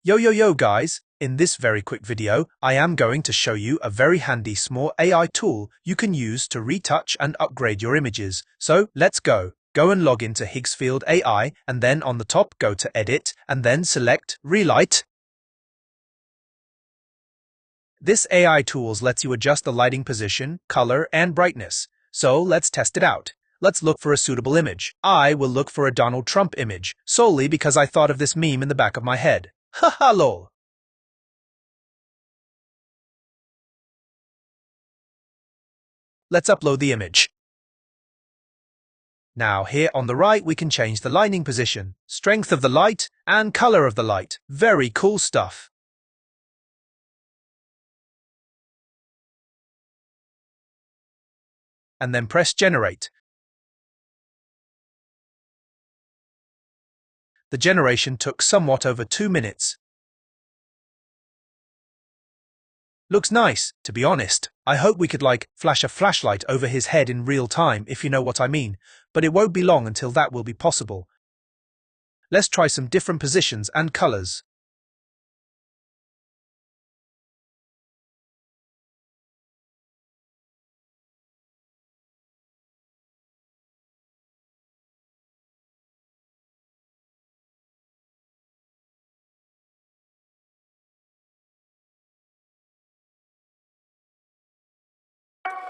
Yo guys, in this very quick video, I am going to show you a very handy small AI tool you can use to retouch and upgrade your images. So let's go. Go and log into Higgsfield AI and then on the top go to Edit and then select Relight. This AI tool lets you adjust the lighting position, color, and brightness. So let's test it out. Let's look for a suitable image. I will look for a Donald Trump image, solely because I thought of this meme in the back of my head. Haha lol. Let's upload the image. Now here on the right we can change the lighting position, strength of the light, and color of the light. Very cool stuff. And then press generate. The generation took somewhat over 2 minutes. Looks nice, to be honest. I hope we could flash a flashlight over his head in real time, if you know what I mean, but it won't be long until that will be possible. Let's try some different positions and colors.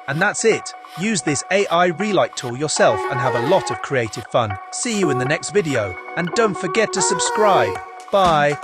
And that's it. Use this AI Relight tool yourself and have a lot of creative fun. See you in the next video, and don't forget to subscribe. Bye.